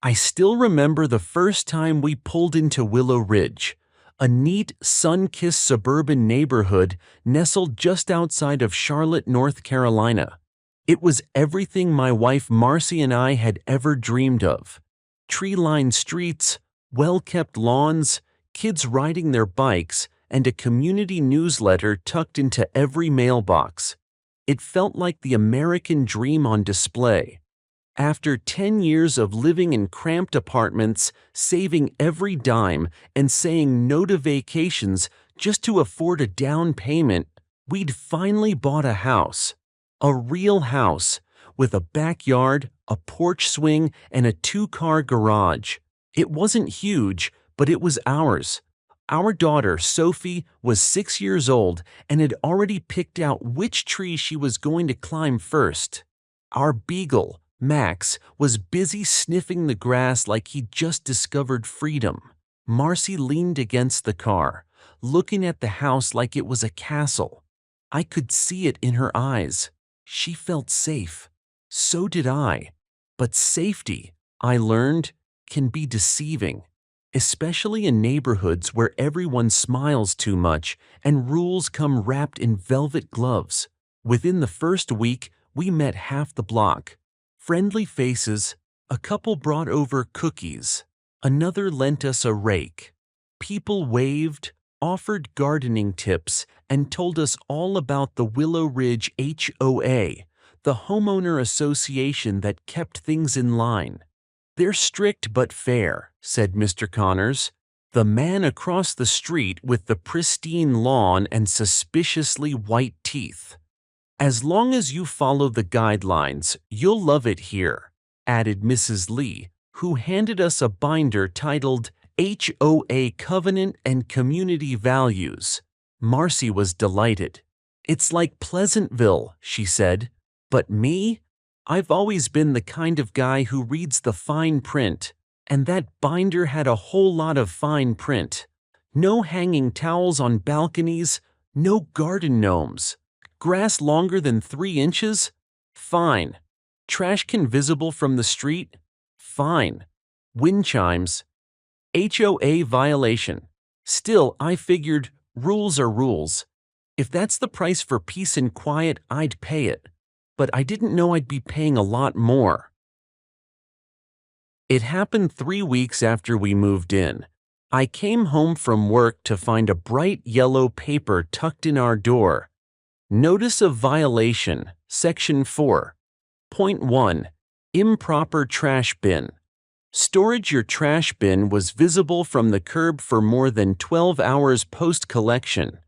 I still remember the first time we pulled into Willow Ridge, a neat, sun-kissed suburban neighborhood nestled just outside of Charlotte, North Carolina. It was everything my wife Marcy and I had ever dreamed of. Tree-lined streets, well-kept lawns, kids riding their bikes, and a community newsletter tucked into every mailbox. It felt like the American dream on display. After 10 years of living in cramped apartments, saving every dime, and saying no to vacations just to afford a down payment, we'd finally bought a house. A real house, with a backyard, a porch swing, and a 2-car garage. It wasn't huge, but it was ours. Our daughter, Sophie, was 6 years old and had already picked out which tree she was going to climb first. Our beagle, Max, was busy sniffing the grass like he'd just discovered freedom. Marcy leaned against the car, looking at the house like it was a castle. I could see it in her eyes. She felt safe. So did I. But safety, I learned, can be deceiving, especially in neighborhoods where everyone smiles too much and rules come wrapped in velvet gloves. Within the first week, we met half the block. Friendly faces, a couple brought over cookies, another lent us a rake. People waved, offered gardening tips, and told us all about the Willow Ridge HOA, the Homeowner Association that kept things in line. "They're strict but fair," said Mr. Connors, the man across the street with the pristine lawn and suspiciously white teeth. "As long as you follow the guidelines, you'll love it here," added Mrs. Lee, who handed us a binder titled HOA Covenant and Community Values. Marcy was delighted. "It's like Pleasantville," she said. "But me? I've always been the kind of guy who reads the fine print, and that binder had a whole lot of fine print. No hanging towels on balconies, no garden gnomes. Grass longer than 3 inches? Fine. Trash can visible from the street? Fine. Wind chimes? HOA violation. Still, I figured, rules are rules. If that's the price for peace and quiet, I'd pay it. But I didn't know I'd be paying a lot more." It happened 3 weeks after we moved in. I came home from work to find a bright yellow paper tucked in our door. Notice of Violation, Section 4. Point 1. Improper trash bin. Storage your trash bin was visible from the curb for more than 12 hours post-collection.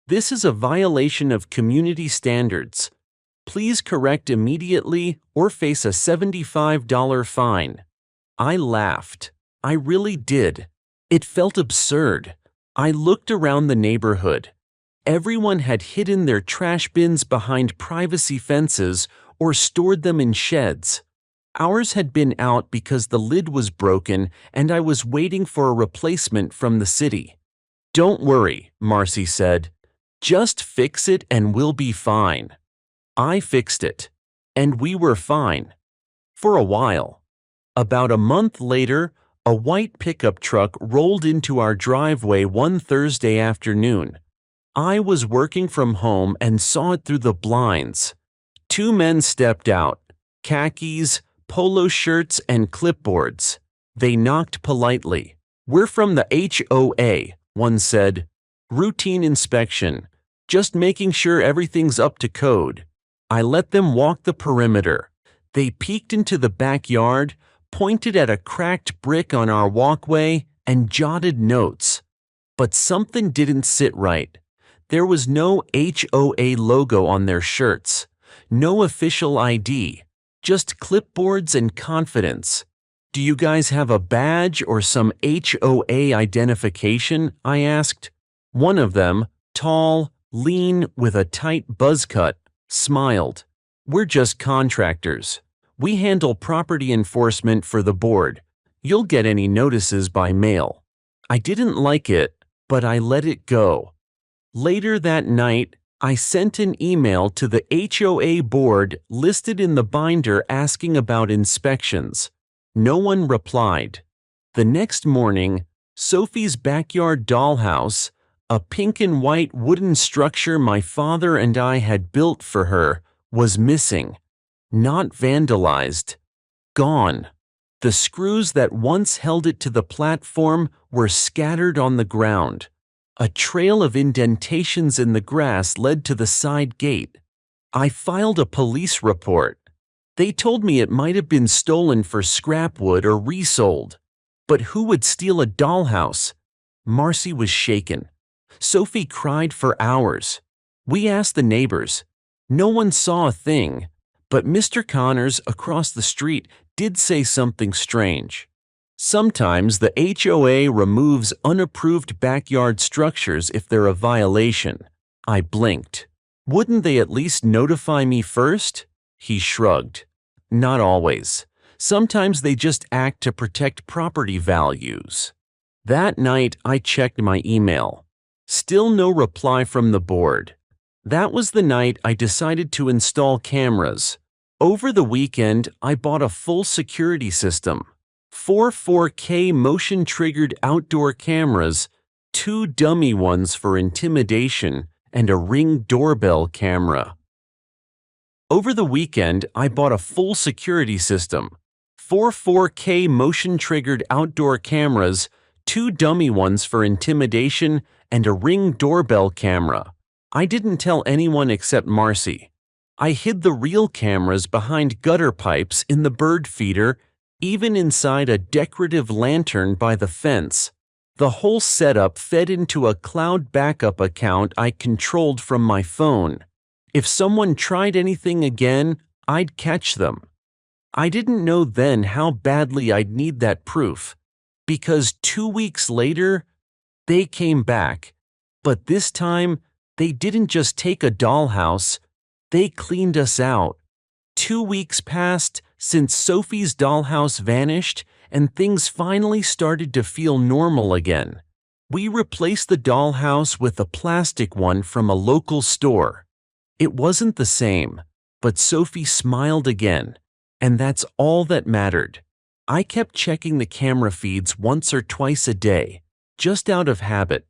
This is a violation of community standards. Please correct immediately or face a $75 fine. I laughed. I really did. It felt absurd. I looked around the neighborhood. Everyone had hidden their trash bins behind privacy fences or stored them in sheds. Ours had been out because the lid was broken and I was waiting for a replacement from the city. "Don't worry," Marcy said. "Just fix it and we'll be fine." I fixed it, and we were fine. For a while. About a month later, a white pickup truck rolled into our driveway one Thursday afternoon. I was working from home and saw it through the blinds. 2 men stepped out, khakis, polo shirts, and clipboards. They knocked politely. "We're from the HOA," one said. "Routine inspection. Just making sure everything's up to code." I let them walk the perimeter. They peeked into the backyard, pointed at a cracked brick on our walkway, and jotted notes. But something didn't sit right. There was no HOA logo on their shirts, no official ID, just clipboards and confidence. "Do you guys have a badge or some HOA identification?" I asked. One of them, tall, lean, with a tight buzz cut, smiled. "We're just contractors. We handle property enforcement for the board. You'll get any notices by mail." I didn't like it, but I let it go. Later that night, I sent an email to the HOA board listed in the binder asking about inspections. No one replied. The next morning, Sophie's backyard dollhouse, a pink and white wooden structure my father and I had built for her, was missing. Not vandalized. Gone. The screws that once held it to the platform were scattered on the ground. A trail of indentations in the grass led to the side gate. I filed a police report. They told me it might have been stolen for scrap wood or resold. But who would steal a dollhouse? Marcy was shaken. Sophie cried for hours. We asked the neighbors. No one saw a thing, but Mr. Connors across the street did say something strange. Sometimes the HOA removes unapproved backyard structures if they're a violation. I blinked. Wouldn't they at least notify me first? He shrugged. Not always. Sometimes they just act to protect property values. That night, I checked my email. Still no reply from the board. That was the night I decided to install cameras. Over the weekend, I bought a full security system. 4K motion-triggered outdoor cameras, 2 dummy ones for intimidation, and a Ring doorbell camera. Over the weekend, I bought a full security system. 4K motion-triggered outdoor cameras, 2 dummy ones for intimidation, and a Ring doorbell camera. I didn't tell anyone except Marcy. I hid the real cameras behind gutter pipes in the bird feeder, even inside a decorative lantern by the fence. The whole setup fed into a cloud backup account I controlled from my phone. If someone tried anything again, I'd catch them. I didn't know then how badly I'd need that proof, because 2 weeks later, they came back. But this time, they didn't just take a dollhouse, they cleaned us out. 2 weeks passed since Sophie's dollhouse vanished, and things finally started to feel normal again. We replaced the dollhouse with a plastic one from a local store. It wasn't the same, but Sophie smiled again, and that's all that mattered. I kept checking the camera feeds once or twice a day, just out of habit.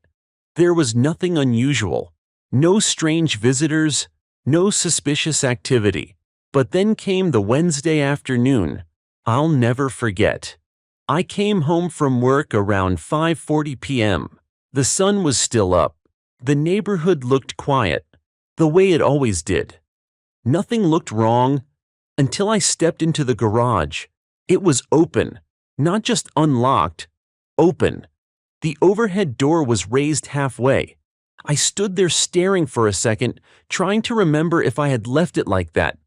There was nothing unusual, no strange visitors, no suspicious activity. But then came the Wednesday afternoon. I'll never forget. I came home from work around 5:40 p.m. The sun was still up. The neighborhood looked quiet, the way it always did. Nothing looked wrong until I stepped into the garage. It was open, not just unlocked, open. The overhead door was raised halfway. I stood there staring for a second, trying to remember if I had left it like that.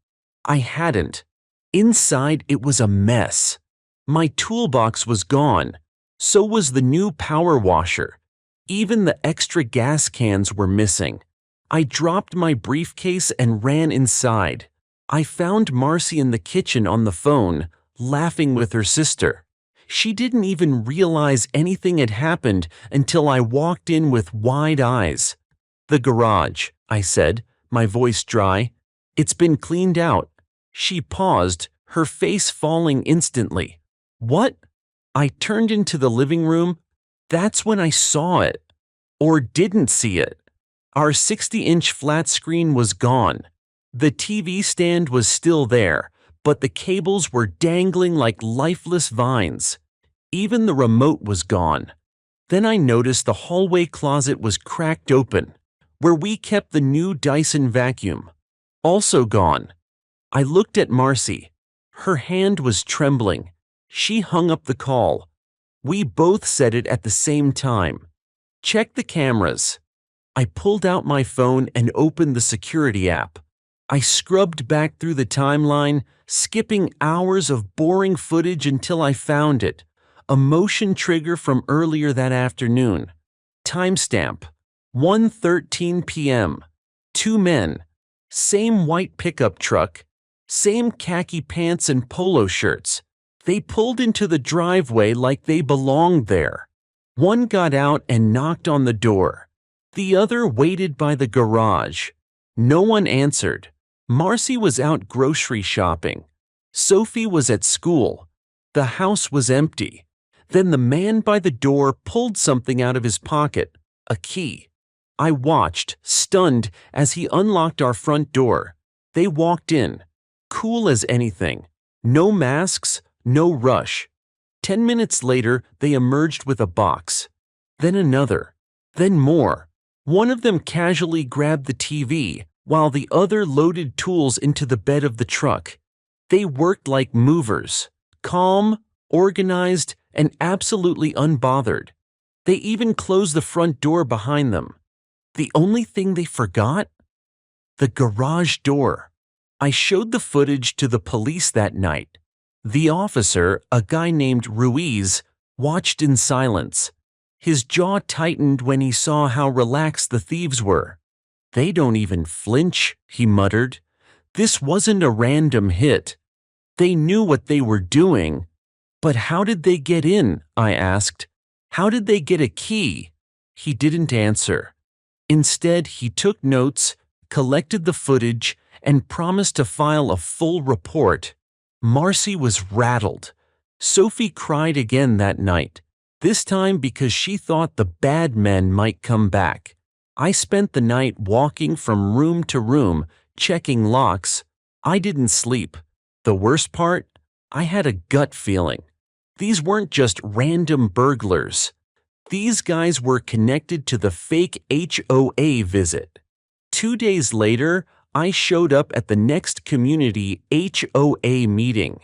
I hadn't. Inside, it was a mess. My toolbox was gone. So was the new power washer. Even the extra gas cans were missing. I dropped my briefcase and ran inside. I found Marcy in the kitchen on the phone, laughing with her sister. She didn't even realize anything had happened until I walked in with wide eyes. "The garage," I said, my voice dry. "It's been cleaned out." She paused, her face falling instantly. "What?" I turned into the living room. That's when I saw it. Or didn't see it. Our 60-inch flat screen was gone. The TV stand was still there, but the cables were dangling like lifeless vines. Even the remote was gone. Then I noticed the hallway closet was cracked open, where we kept the new Dyson vacuum. Also gone. I looked at Marcy. Her hand was trembling. She hung up the call. We both said it at the same time. "Check the cameras." I pulled out my phone and opened the security app. I scrubbed back through the timeline, skipping hours of boring footage until I found it. A motion trigger from earlier that afternoon. Timestamp: 1:13 p.m. 2 men. Same white pickup truck. Same khaki pants and polo shirts. They pulled into the driveway like they belonged there. One got out and knocked on the door. The other waited by the garage. No one answered. Marcy was out grocery shopping. Sophie was at school. The house was empty. Then the man by the door pulled something out of his pocket, a key. I watched, stunned, as he unlocked our front door. They walked in, cool as anything. No masks, no rush. 10 minutes later, they emerged with a box. Then another. Then more. One of them casually grabbed the TV, while the other loaded tools into the bed of the truck. They worked like movers, calm, organized, and absolutely unbothered. They even closed the front door behind them. The only thing they forgot? The garage door. I showed the footage to the police that night. The officer, a guy named Ruiz, watched in silence. His jaw tightened when he saw how relaxed the thieves were. "They don't even flinch," he muttered. "This wasn't a random hit. They knew what they were doing." "But how did they get in?" I asked. "How did they get a key?" He didn't answer. Instead, he took notes, collected the footage, and promised to file a full report. Marcy was rattled. Sophie cried again that night, this time because she thought the bad men might come back. I spent the night walking from room to room, checking locks. I didn't sleep. The worst part? I had a gut feeling. These weren't just random burglars. These guys were connected to the fake HOA visit. 2 days later, I showed up at the next community HOA meeting.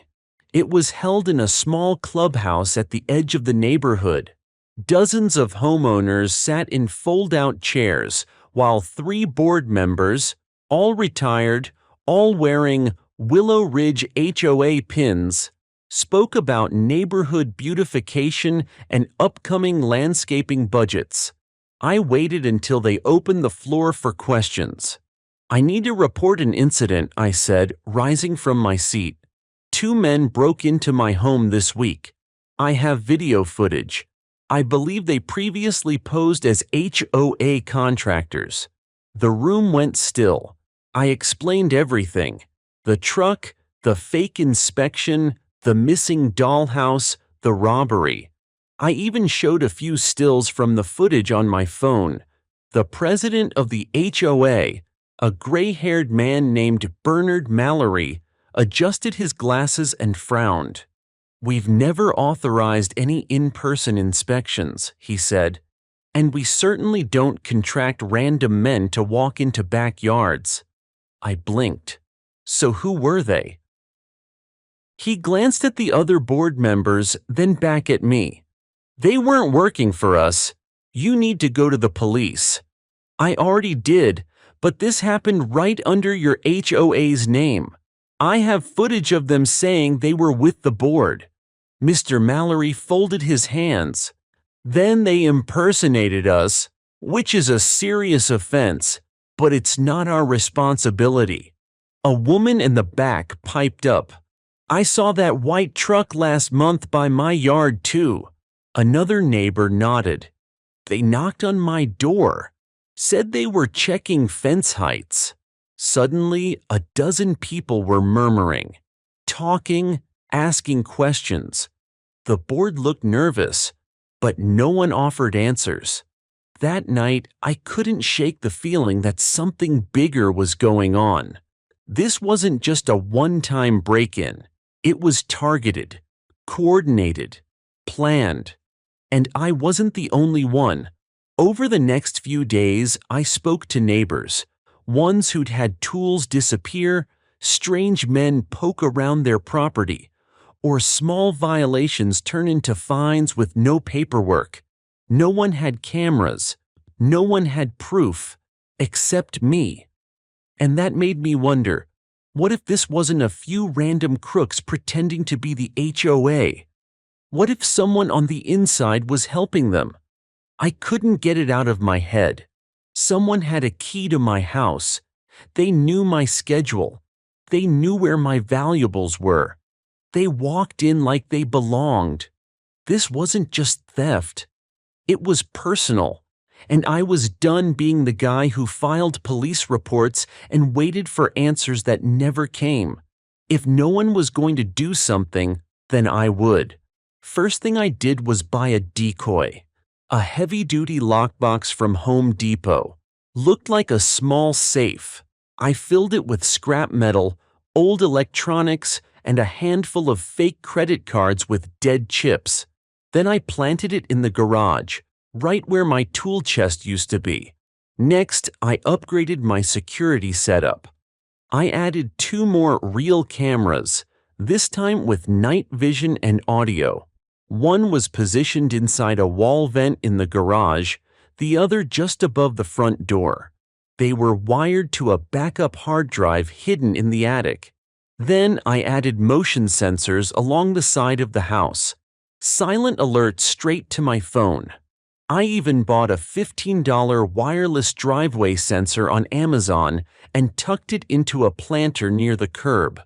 It was held in a small clubhouse at the edge of the neighborhood. Dozens of homeowners sat in fold-out chairs, while 3 board members, all retired, all wearing Willow Ridge HOA pins, spoke about neighborhood beautification and upcoming landscaping budgets. I waited until they opened the floor for questions. "I need to report an incident," I said, rising from my seat. "2 men broke into my home this week. I have video footage. I believe they previously posed as HOA contractors." The room went still. I explained everything. The truck, the fake inspection, the missing dollhouse, the robbery. I even showed a few stills from the footage on my phone. The president of the HOA, a gray-haired man named Bernard Mallory, adjusted his glasses and frowned. "We've never authorized any in-person inspections," he said, "and we certainly don't contract random men to walk into backyards." I blinked. So who were they? He glanced at the other board members, then back at me. "They weren't working for us. You need to go to the police." "I already did, but this happened right under your HOA's name. I have footage of them saying they were with the board." Mr. Mallory folded his hands. "Then they impersonated us, which is a serious offense, but it's not our responsibility." A woman in the back piped up. "I saw that white truck last month by my yard too." Another neighbor nodded. "They knocked on my door, said they were checking fence heights." Suddenly, a dozen people were murmuring, talking, asking questions. The board looked nervous, but no one offered answers. That night, I couldn't shake the feeling that something bigger was going on. This wasn't just a one-time break-in. It was targeted, coordinated, planned. And I wasn't the only one. Over the next few days, I spoke to neighbors, ones who'd had tools disappear, strange men poke around their property, or small violations turn into fines with no paperwork. No one had cameras. No one had proof, except me. And that made me wonder, what if this wasn't a few random crooks pretending to be the HOA? What if someone on the inside was helping them? I couldn't get it out of my head. Someone had a key to my house. They knew my schedule. They knew where my valuables were. They walked in like they belonged. This wasn't just theft. It was personal. And I was done being the guy who filed police reports and waited for answers that never came. If no one was going to do something, then I would. First thing I did was buy a decoy. A heavy-duty lockbox from Home Depot. Looked like a small safe. I filled it with scrap metal, old electronics, and a handful of fake credit cards with dead chips. Then I planted it in the garage, right where my tool chest used to be. Next, I upgraded my security setup. I added 2 more real cameras, this time with night vision and audio. One was positioned inside a wall vent in the garage, the other just above the front door. They were wired to a backup hard drive hidden in the attic. Then I added motion sensors along the side of the house. Silent alerts straight to my phone. I even bought a $15 wireless driveway sensor on Amazon and tucked it into a planter near the curb.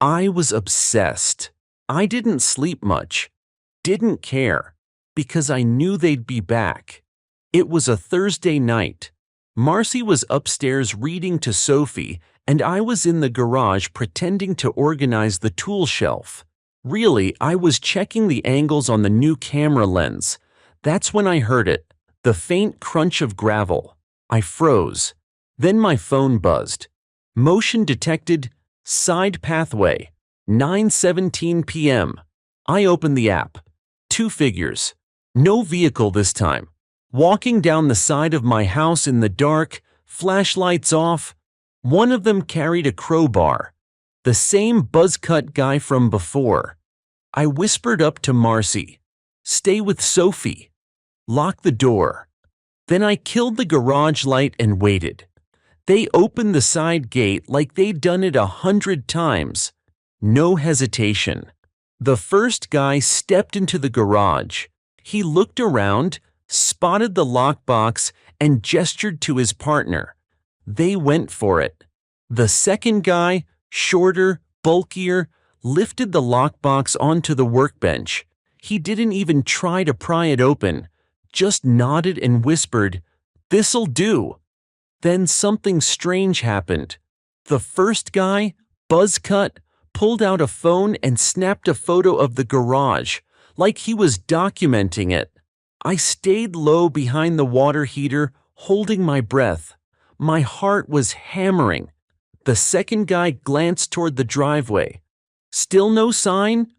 I was obsessed. I didn't sleep much. Didn't care, because I knew they'd be back. It was a Thursday night. Marcy was upstairs reading to Sophie, and I was in the garage pretending to organize the tool shelf. Really, I was checking the angles on the new camera lens. That's when I heard it, the faint crunch of gravel. I froze. Then my phone buzzed. Motion detected, side pathway, 9:17 p.m. I opened the app. 2 figures. No vehicle this time. Walking down the side of my house in the dark, flashlights off. One of them carried a crowbar. The same buzz-cut guy from before. I whispered up to Marcy, "Stay with Sophie. Lock the door." Then I killed the garage light and waited. They opened the side gate like they'd done it 100 times. No hesitation. The first guy stepped into the garage. He looked around, spotted the lockbox, and gestured to his partner. They went for it. The second guy, shorter, bulkier, lifted the lockbox onto the workbench. He didn't even try to pry it open, just nodded and whispered, "This'll do." Then something strange happened. The first guy, buzz-cut, pulled out a phone and snapped a photo of the garage, like he was documenting it. I stayed low behind the water heater, holding my breath. My heart was hammering. The second guy glanced toward the driveway. Still no sign?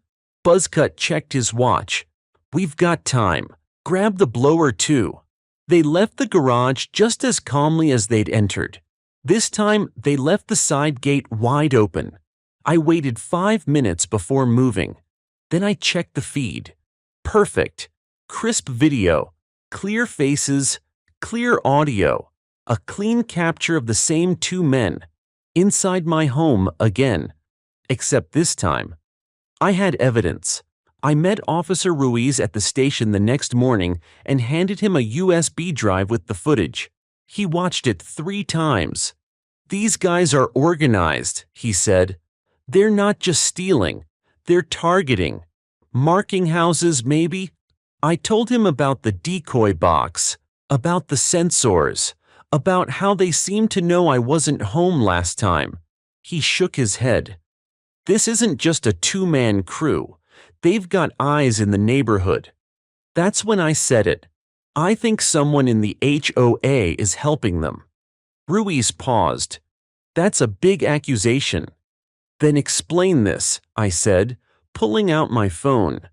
Buzzcut checked his watch. "We've got time. Grab the blower too." They left the garage just as calmly as they'd entered. This time, they left the side gate wide open. I waited 5 minutes before moving. Then I checked the feed. Perfect. Crisp video, clear faces, clear audio, a clean capture of the same 2 men. Inside my home again. Except this time, I had evidence. I met Officer Ruiz at the station the next morning and handed him a USB drive with the footage. He watched it 3 times. "These guys are organized," he said. "They're not just stealing, they're targeting. Marking houses, maybe?" I told him about the decoy box, about the sensors, about how they seemed to know I wasn't home last time. He shook his head. "This isn't just a 2-man crew. They've got eyes in the neighborhood." That's when I said it. "I think someone in the HOA is helping them." Ruiz paused. "That's a big accusation." "Then explain this," I said, pulling out my phone.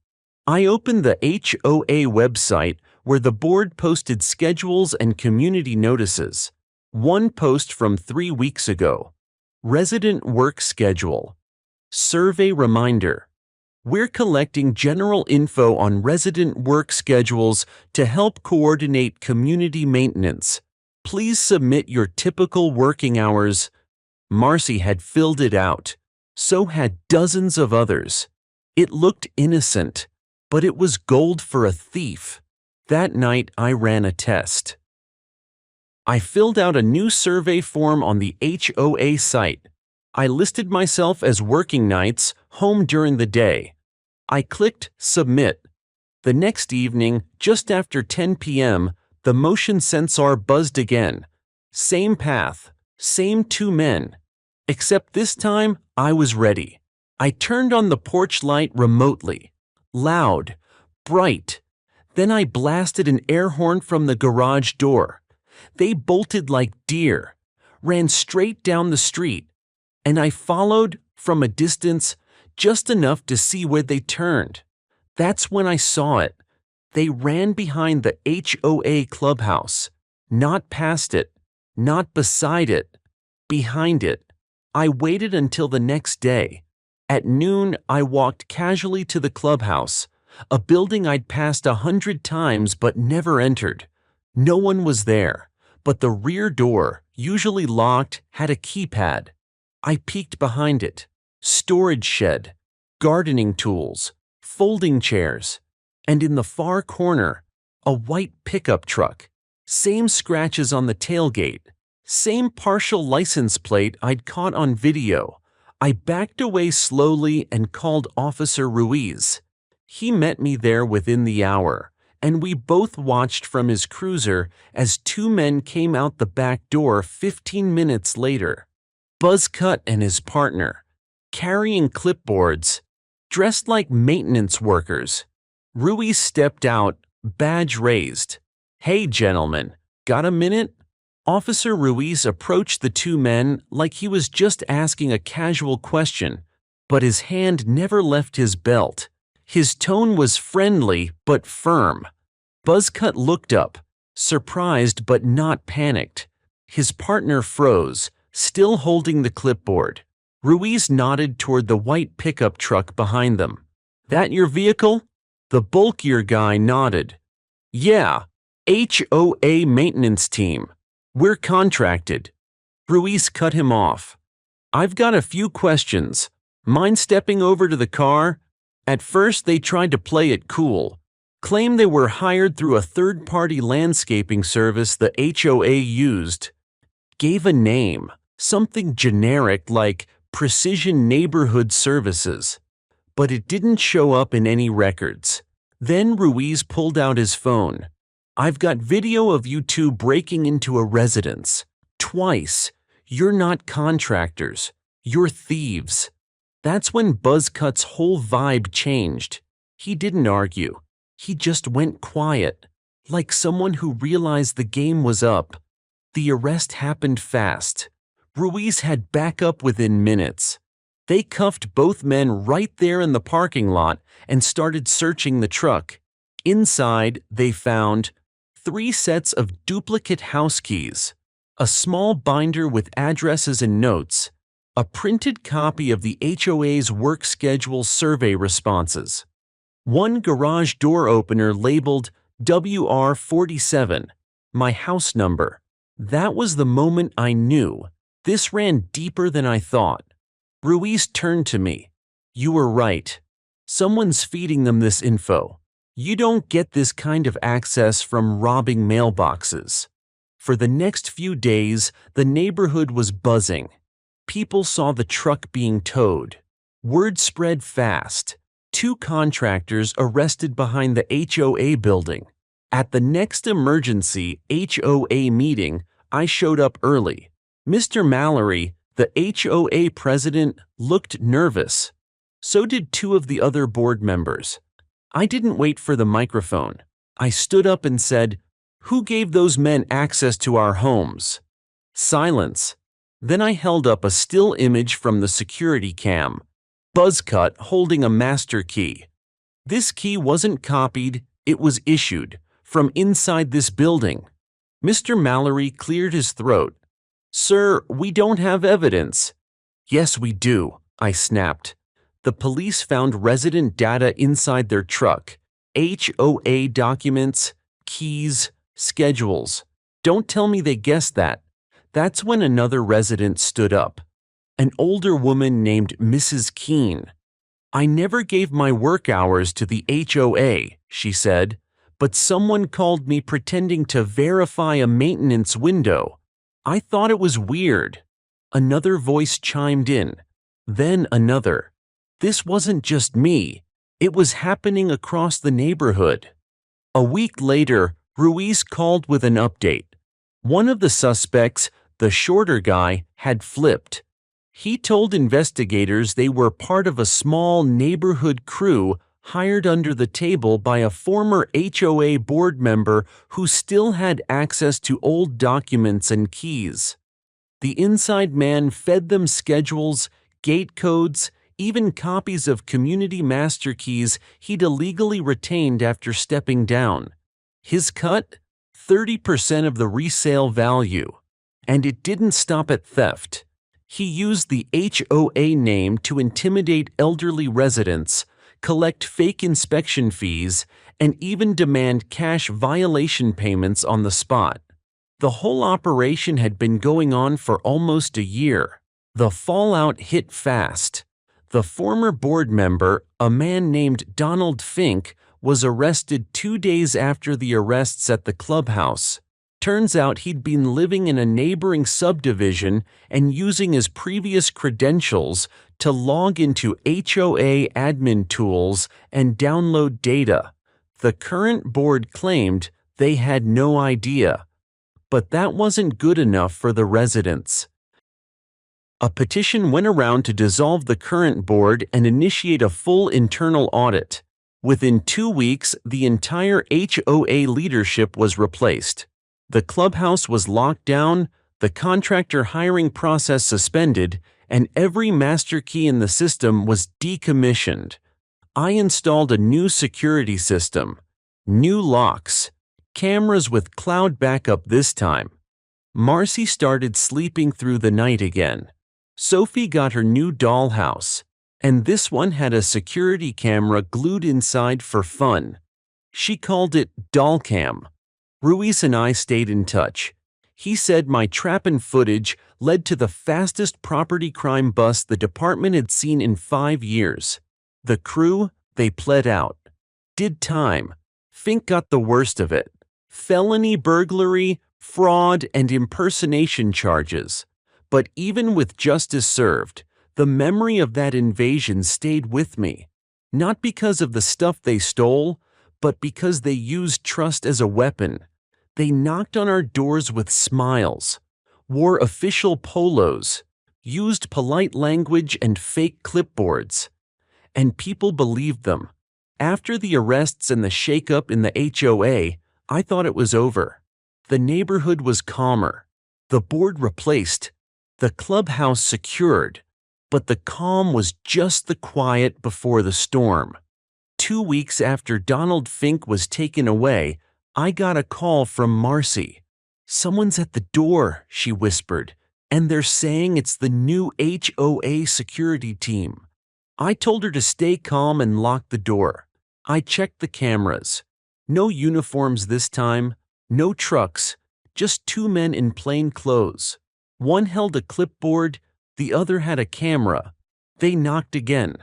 I opened the HOA website where the board posted schedules and community notices. One post from 3 weeks ago. Resident work schedule. Survey reminder. We're collecting general info on resident work schedules to help coordinate community maintenance. Please submit your typical working hours. Marcy had filled it out. So had dozens of others. It looked innocent, but it was gold for a thief. That night I ran a test. I filled out a new survey form on the HOA site. I listed myself as working nights, home during the day. I clicked Submit. The next evening, just after 10 p.m., the motion sensor buzzed again. Same path, same 2 men. Except this time, I was ready. I turned on the porch light remotely. Loud, bright. Then I blasted an air horn from the garage door. They bolted like deer, ran straight down the street, and I followed from a distance just enough to see where they turned. That's when I saw it. They ran behind the HOA clubhouse, not past it, not beside it, behind it. I waited until the next day. At noon, I walked casually to the clubhouse, a building I'd passed 100 times but never entered. No one was there, but the rear door, usually locked, had a keypad. I peeked behind it. Storage shed, gardening tools, folding chairs, and in the far corner, a white pickup truck. Same scratches on the tailgate, same partial license plate I'd caught on video. I backed away slowly and called Officer Ruiz. He met me there within the hour, and we both watched from his cruiser as two men came out the back door 15 minutes later. Buzzcut and his partner, carrying clipboards, dressed like maintenance workers. Ruiz stepped out, badge raised. "Hey, gentlemen, got a minute?" Officer Ruiz approached the two men like he was just asking a casual question, but his hand never left his belt. His tone was friendly but firm. Buzzcut looked up, surprised but not panicked. His partner froze, still holding the clipboard. Ruiz nodded toward the white pickup truck behind them. "That your vehicle?" The bulkier guy nodded. "Yeah, HOA maintenance team. We're contracted." Ruiz cut him off. "I've got a few questions. Mind stepping over to the car?" At first they tried to play it cool, claim they were hired through a third-party landscaping service the HOA used. Gave a name, something generic like Precision Neighborhood Services, but it didn't show up in any records. Then Ruiz pulled out his phone. "I've got video of you two breaking into a residence. Twice. You're not contractors. You're thieves." That's when Buzzcut's whole vibe changed. He didn't argue. He just went quiet, like someone who realized the game was up. The arrest happened fast. Ruiz had backup within minutes. They cuffed both men right there in the parking lot and started searching the truck. Inside, they found 3 sets of duplicate house keys, a small binder with addresses and notes, a printed copy of the HOA's work schedule survey responses, 1 garage door opener labeled WR47, my house number. That was the moment I knew. This ran deeper than I thought. Ruiz turned to me. "You were right. Someone's feeding them this info. You don't get this kind of access from robbing mailboxes." For the next few days, the neighborhood was buzzing. People saw the truck being towed. Word spread fast. 2 contractors arrested behind the HOA building. At the next emergency HOA meeting, I showed up early. Mr. Mallory, the HOA president, looked nervous. So did 2 of the other board members. I didn't wait for the microphone. I stood up and said, "Who gave those men access to our homes?" Silence. Then I held up a still image from the security cam. Buzzcut holding a master key. This key wasn't copied, it was issued, from inside this building. Mr. Mallory cleared his throat. "Sir, we don't have evidence." "Yes, we do," I snapped. The police found resident data inside their truck. HOA documents, keys, schedules. Don't tell me they guessed that. That's when another resident stood up. An older woman named Mrs. Keene. "I never gave my work hours to the HOA," she said, "but someone called me pretending to verify a maintenance window. I thought it was weird." Another voice chimed in. Then another. This wasn't just me. It was happening across the neighborhood. A week later, Ruiz called with an update. One of the suspects, the shorter guy, had flipped. He told investigators they were part of a small neighborhood crew hired under the table by a former HOA board member who still had access to old documents and keys. The inside man fed them schedules, gate codes, even copies of community master keys he'd illegally retained after stepping down. His cut? 30% of the resale value. And it didn't stop at theft. He used the HOA name to intimidate elderly residents, collect fake inspection fees, and even demand cash violation payments on the spot. The whole operation had been going on for almost a year. The fallout hit fast. The former board member, a man named Donald Fink, was arrested 2 days after the arrests at the clubhouse. Turns out he'd been living in a neighboring subdivision and using his previous credentials to log into HOA admin tools and download data. The current board claimed they had no idea. But that wasn't good enough for the residents. A petition went around to dissolve the current board and initiate a full internal audit. Within 2 weeks, the entire HOA leadership was replaced. The clubhouse was locked down, the contractor hiring process suspended, and every master key in the system was decommissioned. I installed a new security system, new locks, cameras with cloud backup this time. Marcy started sleeping through the night again. Sophie got her new dollhouse, and this one had a security camera glued inside for fun. She called it Dollcam. Ruiz and I stayed in touch. He said my trappin' footage led to the fastest property crime bust the department had seen in 5 years. The crew, they pled out. Did time. Fink got the worst of it. Felony burglary, fraud, and impersonation charges. But even with justice served, the memory of that invasion stayed with me. Not because of the stuff they stole, but because they used trust as a weapon. They knocked on our doors with smiles, wore official polos, used polite language and fake clipboards. And people believed them. After the arrests and the shakeup in the HOA, I thought it was over. The neighborhood was calmer. The board replaced. The clubhouse secured. But the calm was just the quiet before the storm. 2 weeks after Donald Fink was taken away, I got a call from Marcy. "Someone's at the door," she whispered, "and they're saying it's the new HOA security team." I told her to stay calm and lock the door. I checked the cameras. No uniforms this time, no trucks, just 2 men in plain clothes. One held a clipboard, the other had a camera. They knocked again.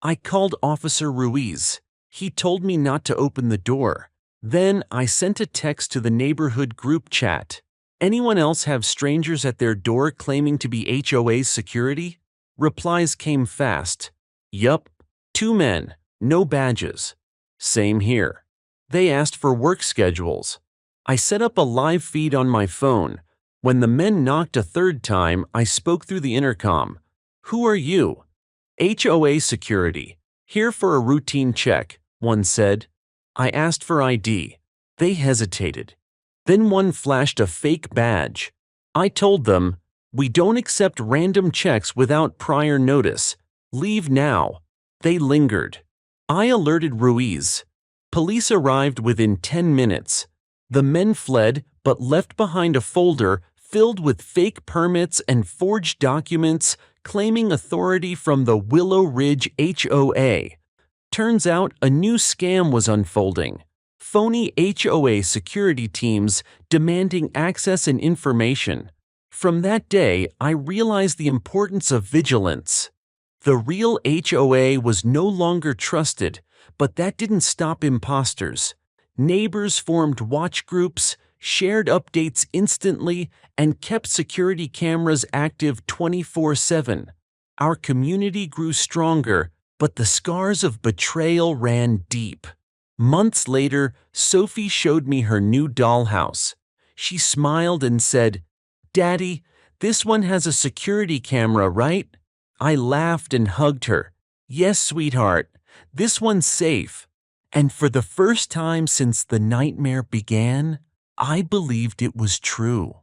I called Officer Ruiz. He told me not to open the door. Then I sent a text to the neighborhood group chat. "Anyone else have strangers at their door claiming to be HOA's security?" Replies came fast. "Yup, 2 men, no badges." "Same here." They asked for work schedules. I set up a live feed on my phone. When the men knocked a 3rd time, I spoke through the intercom. "Who are you?" "HOA security. Here for a routine check," one said. I asked for ID. They hesitated. Then one flashed a fake badge. I told them, "We don't accept random checks without prior notice. Leave now." They lingered. I alerted Ruiz. Police arrived within 10 minutes. The men fled, but left behind a folder filled with fake permits and forged documents claiming authority from the Willow Ridge HOA. Turns out a new scam was unfolding. Phony HOA security teams demanding access and information. From that day, I realized the importance of vigilance. The real HOA was no longer trusted, but that didn't stop imposters. Neighbors formed watch groups, shared updates instantly, and kept security cameras active 24/7. Our community grew stronger, but the scars of betrayal ran deep. Months later, Sophie showed me her new dollhouse. She smiled and said, "Daddy, this one has a security camera, right?" I laughed and hugged her. Yes, sweetheart, this one's safe. And for the first time since the nightmare began, I believed it was true.